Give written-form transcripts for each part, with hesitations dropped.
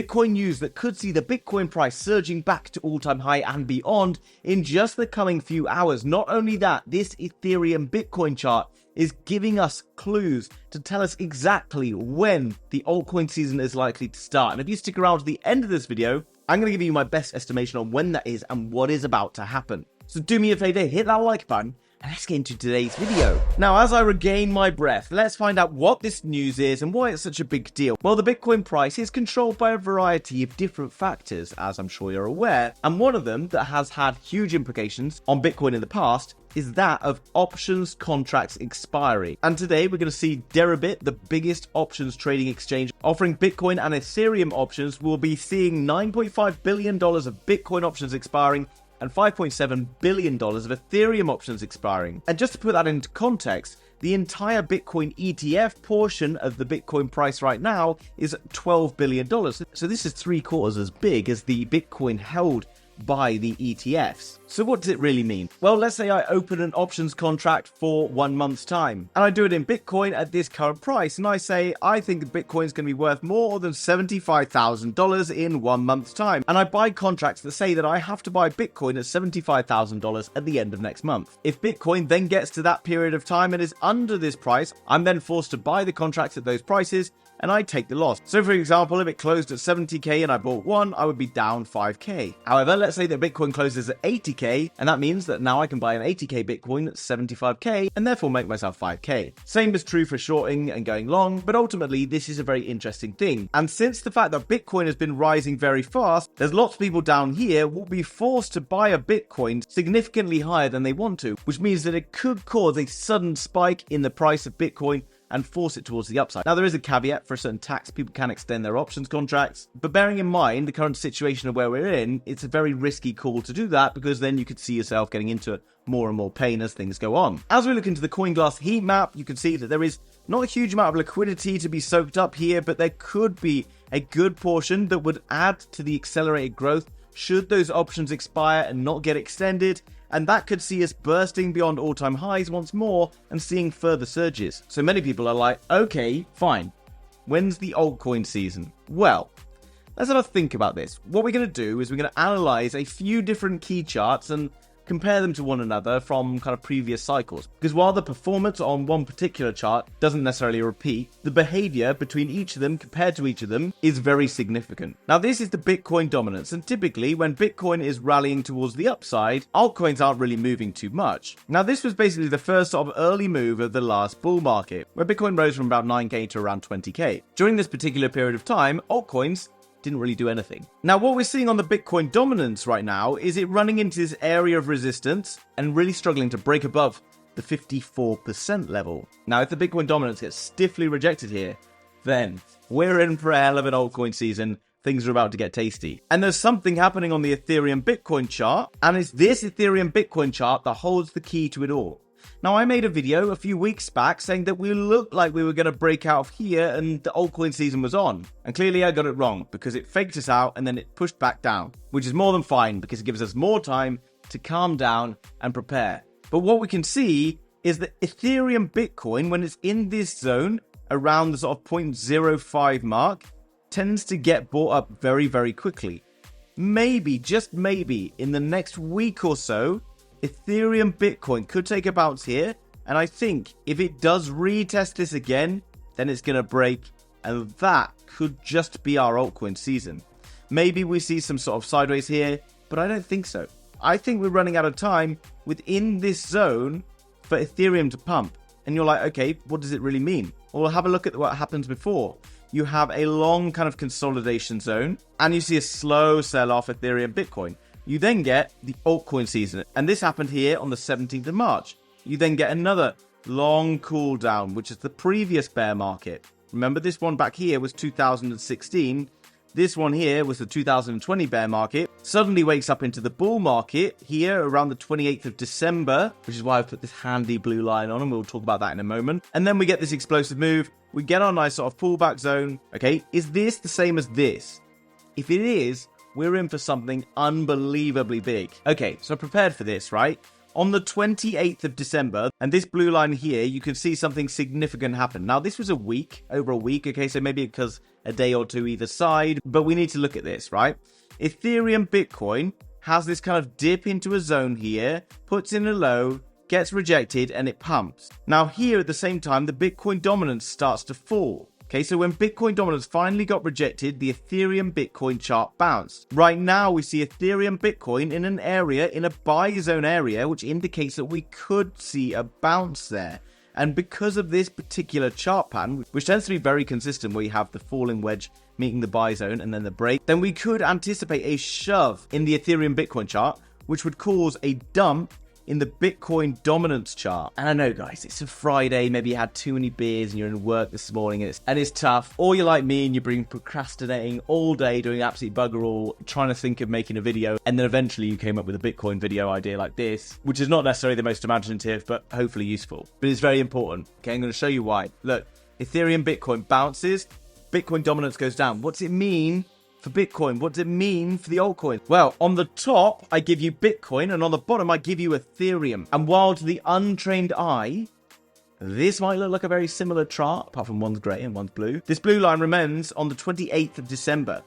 Bitcoin news that could see the Bitcoin price surging back to all-time high and beyond in just the coming few hours. Not only that, this Ethereum Bitcoin chart is giving us clues to tell us exactly when the altcoin season is likely to start. And if you stick around to the end of this video, I'm going to give you my best estimation on when that is and what is about to happen. So do me a favor, hit that like button, and let's get into today's video. Now, as I regain my breath, let's find out what this news is and why it's such a big deal. Well, the Bitcoin price is controlled by a variety of different factors, as I'm sure you're aware, and one of them that has had huge implications on Bitcoin in the past is that of options contracts expiry. And today we're going to see Deribit, the biggest options trading exchange offering Bitcoin and Ethereum options, will be seeing $9.5 billion of Bitcoin options expiring and $5.7 billion of Ethereum options expiring. And just to put that into context, the entire Bitcoin ETF portion of the Bitcoin price right now is $12 billion. So this is 3/4 as big as the Bitcoin held by the ETFs. So what does it really mean? Well, let's say I open an options contract for 1 month's time, and I do it in Bitcoin at this current price, and I say, I think Bitcoin's going to be worth more than $75,000 in 1 month's time. And I buy contracts that say that I have to buy Bitcoin at $75,000 at the end of next month. If Bitcoin then gets to that period of time and is under this price, I'm then forced to buy the contracts at those prices, and I take the loss. So for example, if it closed at 70k and I bought one, I would be down 5k. However, let's say that Bitcoin closes at 80k, and that means that now I can buy an 80k Bitcoin at 75k and therefore make myself 5k. Same is true for shorting and going long, but ultimately this is a very interesting thing. And since the fact that Bitcoin has been rising very fast, there's lots of people down here who will be forced to buy a Bitcoin significantly higher than they want to, which means that it could cause a sudden spike in the price of Bitcoin and force it towards the upside. Now, there is a caveat for a certain tax. People can extend their options contracts, but bearing in mind the current situation of where we're in, it's a very risky call to do that, because then you could see yourself getting into more and more pain as things go on. As we look into the CoinGlass heat map, you can see that there is not a huge amount of liquidity to be soaked up here, but there could be a good portion that would add to the accelerated growth should those options expire and not get extended, and that could see us bursting beyond all-time highs once more and seeing further surges. So many people are like, okay, fine, when's the altcoin season? Well, let's have a think about this. What we're going to do is we're going to analyze a few different key charts and compare them to one another from kind of previous cycles. Because while the performance on one particular chart doesn't necessarily repeat, the behavior between each of them compared to each of them is very significant. Now, this is the Bitcoin dominance, and typically when Bitcoin is rallying towards the upside, altcoins aren't really moving too much. Now, this was basically the first sort of early move of the last bull market, where Bitcoin rose from about 9k to around 20k. During this particular period of time, altcoins didn't really do anything. Now, what we're seeing on the Bitcoin dominance right now is it running into this area of resistance and really struggling to break above the 54% level. Now, if the Bitcoin dominance gets stiffly rejected here, then we're in for a hell of an altcoin season. Things are about to get tasty. And there's something happening on the Ethereum Bitcoin chart, and it's this Ethereum Bitcoin chart that holds the key to it all. Now, I made a video a few weeks back saying that we looked like we were going to break out of here and the altcoin season was on. And clearly I got it wrong, because it faked us out and then it pushed back down, which is more than fine because it gives us more time to calm down and prepare. But what we can see is that Ethereum Bitcoin, when it's in this zone around the sort of 0.05 mark, tends to get bought up very, very quickly. Maybe, just maybe, in the next week or so, Ethereum Bitcoin could take a bounce here, and I think if it does retest this again, then it's going to break, and that could just be our altcoin season. Maybe we see some sort of sideways here, but I don't think so. I think we're running out of time within this zone for Ethereum to pump. And you're like, okay, what does it really mean? Well, have a look at what happens before. You have a long kind of consolidation zone, and you see a slow sell-off Ethereum Bitcoin. You then get the altcoin season, and this happened here on the 17th of March. You then get another long cool down, which is the previous bear market. Remember, this one back here was 2016. This one here was the 2020 bear market. Suddenly wakes up into the bull market here around the 28th of December, which is why I've put this handy blue line on, and we'll talk about that in a moment. And then we get this explosive move. We get our nice sort of pullback zone. Okay, is this the same as this? If it is, we're in for something unbelievably big. Okay, so prepared for this, right? On the 28th of December, and this blue line here, you can see something significant happen. Now, this was over a week, okay, so maybe because a day or two either side, but we need to look at this, right? Ethereum Bitcoin has this kind of dip into a zone here, puts in a low, gets rejected, and it pumps. Now here, at the same time, the Bitcoin dominance starts to fall. Okay, so when Bitcoin dominance finally got rejected, the Ethereum Bitcoin chart bounced. Right now, we see Ethereum Bitcoin in an area, in a buy zone area, which indicates that we could see a bounce there. And because of this particular chart pattern, which tends to be very consistent, where you have the falling wedge meeting the buy zone and then the break, then we could anticipate a shove in the Ethereum Bitcoin chart, which would cause a dump in the Bitcoin dominance chart. And I know, guys, it's a Friday, maybe you had too many beers and you're in work this morning and it's tough. Or you're like me and you've been procrastinating all day, doing absolute bugger all, trying to think of making a video, and then eventually you came up with a Bitcoin video idea like this, which is not necessarily the most imaginative, but hopefully useful. But it's very important. Okay, I'm going to show you why. Look, Ethereum Bitcoin bounces, Bitcoin dominance goes down. What's it mean for Bitcoin? What does it mean for the altcoin? Well, on the top, I give you Bitcoin, and on the bottom, I give you Ethereum. And while to the untrained eye, this might look like a very similar chart, apart from one's grey and one's blue, this blue line remains on the 28th of December.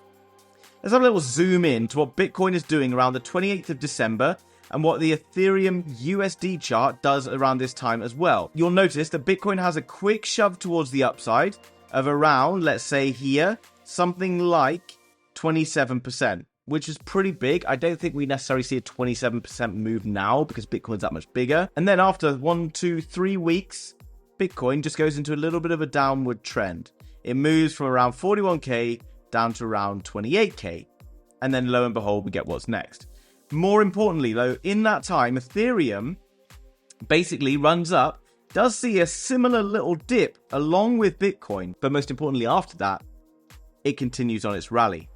Let's have a little zoom in to what Bitcoin is doing around the 28th of December, and what the Ethereum USD chart does around this time as well. You'll notice that Bitcoin has a quick shove towards the upside of around, let's say here, something like 27%, which is pretty big. I don't think we necessarily see a 27% move now because Bitcoin's that much bigger. And then after 1, 2, 3 weeks, Bitcoin just goes into a little bit of a downward trend. It moves from around 41k down to around 28k. And then lo and behold, we get what's next. More importantly, though, in that time, Ethereum basically runs up, does see a similar little dip along with Bitcoin. But most importantly, after that, it continues on its rally.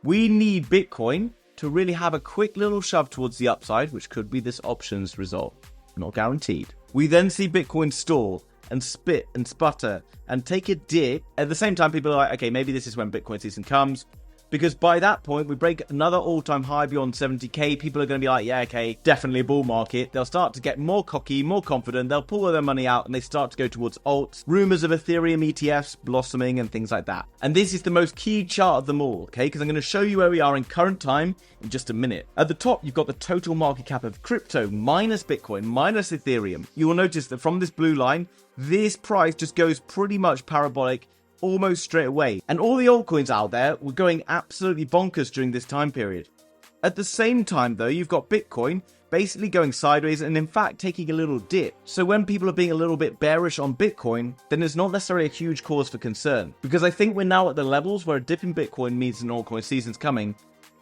We need Bitcoin to really have a quick little shove towards the upside, which could be this options result. Not guaranteed. We then see Bitcoin stall and spit and sputter and take a dip. At the same time, people are like, okay, maybe this is when Bitcoin season comes. Because by that point, we break another all-time high beyond 70k. People are going to be like, yeah, okay, definitely a bull market. They'll start to get more cocky, more confident. They'll pull all their money out and they start to go towards alts. Rumors of Ethereum ETFs blossoming and things like that. And this is the most key chart of them all, okay? Because I'm going to show you where we are in current time in just a minute. At the top, you've got the total market cap of crypto minus Bitcoin, minus Ethereum. You will notice that from this blue line, this price just goes pretty much parabolic almost straight away. And all the altcoins out there were going absolutely bonkers during this time period. At the same time, though, you've got Bitcoin basically going sideways and in fact taking a little dip. So when people are being a little bit bearish on Bitcoin, then there's not necessarily a huge cause for concern. Because I think we're now at the levels where a dip in Bitcoin means an altcoin season's coming.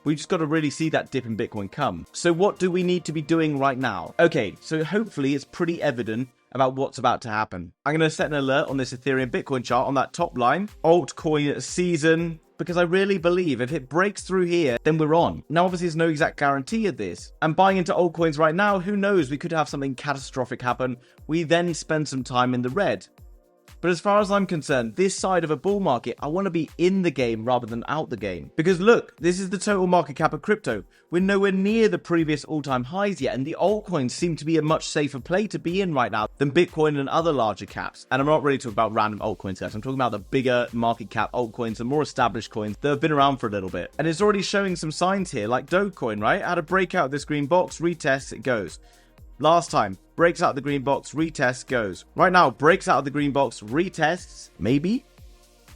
We just got to really see that dip in Bitcoin come. So what do we need to be doing right now? Okay, so hopefully it's pretty evident about what's about to happen. I'm going to set an alert on this Ethereum Bitcoin chart on that top line, altcoin season, because I really believe if it breaks through here, then we're on. Now, obviously, there's no exact guarantee of this. And buying into altcoins right now, who knows? We could have something catastrophic happen. We then spend some time in the red. But as far as I'm concerned, this side of a bull market, I want to be in the game rather than out the game. Because look, this is the total market cap of crypto. We're nowhere near the previous all-time highs yet, and the altcoins seem to be a much safer play to be in right now than Bitcoin and other larger caps. And I'm not really talking about random altcoins, guys. I'm talking about the bigger market cap altcoins, the more established coins that have been around for a little bit. And it's already showing some signs here, like Dogecoin, right? Had a breakout of this green box, retests, it goes. Last time, breaks out of the green box, retests, goes. Right now, breaks out of the green box, retests, maybe?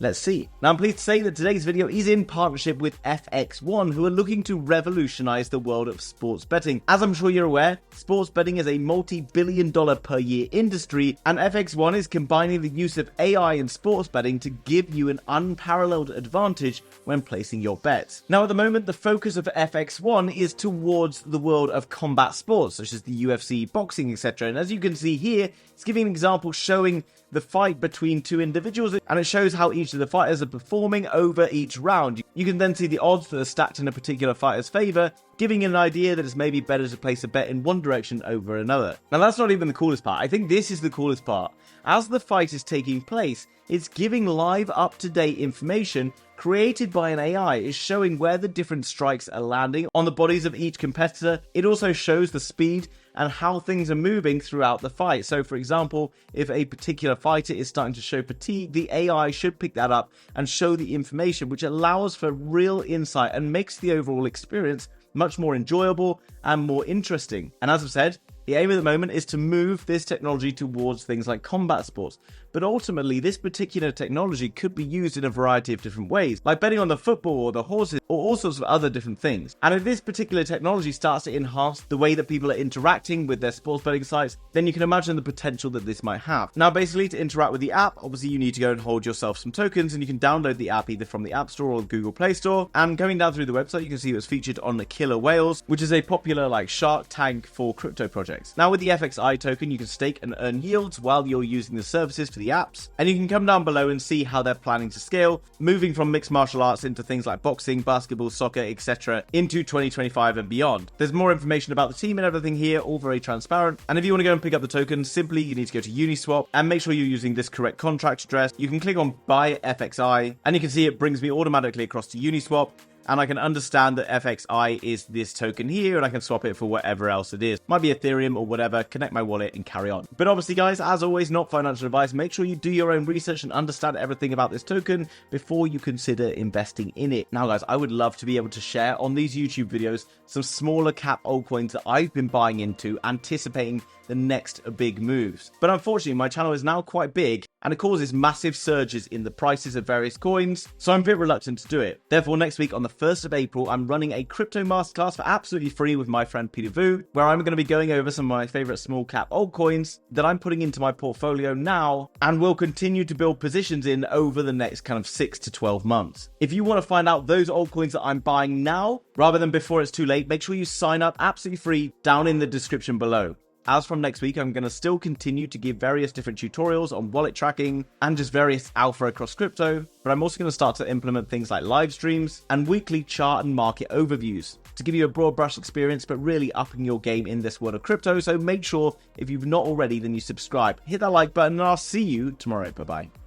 Let's see. Now, I'm pleased to say that today's video is in partnership with FX1, who are looking to revolutionize the world of sports betting. As I'm sure you're aware, sports betting is a multi-billion-dollar per year industry, and FX1 is combining the use of AI in sports betting to give you an unparalleled advantage when placing your bets. Now, at the moment, the focus of FX1 is towards the world of combat sports, such as the UFC, boxing, etc. And as you can see here, it's giving an example showing the fight between two individuals, and it shows how each of the fighters are performing over each round. You can then see the odds that are stacked in a particular fighter's favor giving an idea that it's maybe better to place a bet in one direction over another. Now that's not even the coolest part. I think this is the coolest part. As the fight is taking place, it's giving live up-to-date information created by an AI. It's showing where the different strikes are landing on the bodies of each competitor. It also shows the speed and how things are moving throughout the fight. So for example, if a particular fighter is starting to show fatigue, the AI should pick that up and show the information, which allows for real insight and makes the overall experience much more enjoyable and more interesting. And as I've said, the aim at the moment is to move this technology towards things like combat sports. But ultimately, this particular technology could be used in a variety of different ways, like betting on the football or the horses or all sorts of other different things. And if this particular technology starts to enhance the way that people are interacting with their sports betting sites, then you can imagine the potential that this might have. Now, basically, to interact with the app, obviously you need to go and hold yourself some tokens, and you can download the app either from the App Store or the Google Play Store. And going down through the website, you can see it was featured on the Killer Whales, which is a popular like Shark Tank for crypto projects. Now, with the FXI token, you can stake and earn yields while you're using the services for the apps. And you can come down below and see how they're planning to scale, moving from mixed martial arts into things like boxing, basketball, soccer, etc. into 2025 and beyond. There's more information about the team and everything here, all very transparent. And if you want to go and pick up the tokens, simply you need to go to Uniswap and make sure you're using this correct contract address. You can click on Buy FXI and you can see it brings me automatically across to Uniswap. And I can understand that FXI is this token here, and I can swap it for whatever else it is. Might be Ethereum or whatever, connect my wallet and carry on. But obviously, guys, as always, not financial advice. Make sure you do your own research and understand everything about this token before you consider investing in it. Now, guys, I would love to be able to share on these YouTube videos some smaller cap altcoins that I've been buying into, anticipating the next big moves. But unfortunately, my channel is now quite big and it causes massive surges in the prices of various coins, so I'm a bit reluctant to do it. Therefore, next week on the 1st of April, I'm running a crypto masterclass for absolutely free with my friend Peter Vu, where I'm going to be going over some of my favorite small cap altcoins that I'm putting into my portfolio now and will continue to build positions in over the next kind of 6 to 12 months. If you want to find out those altcoins that I'm buying now, rather than before it's too late, make sure you sign up absolutely free down in the description below. As from next week, I'm going to still continue to give various different tutorials on wallet tracking and just various alpha across crypto, but I'm also going to start to implement things like live streams and weekly chart and market overviews to give you a broad brush experience, but really upping your game in this world of crypto. So make sure if you've not already, then you subscribe, hit that like button, and I'll see you tomorrow. Bye-bye.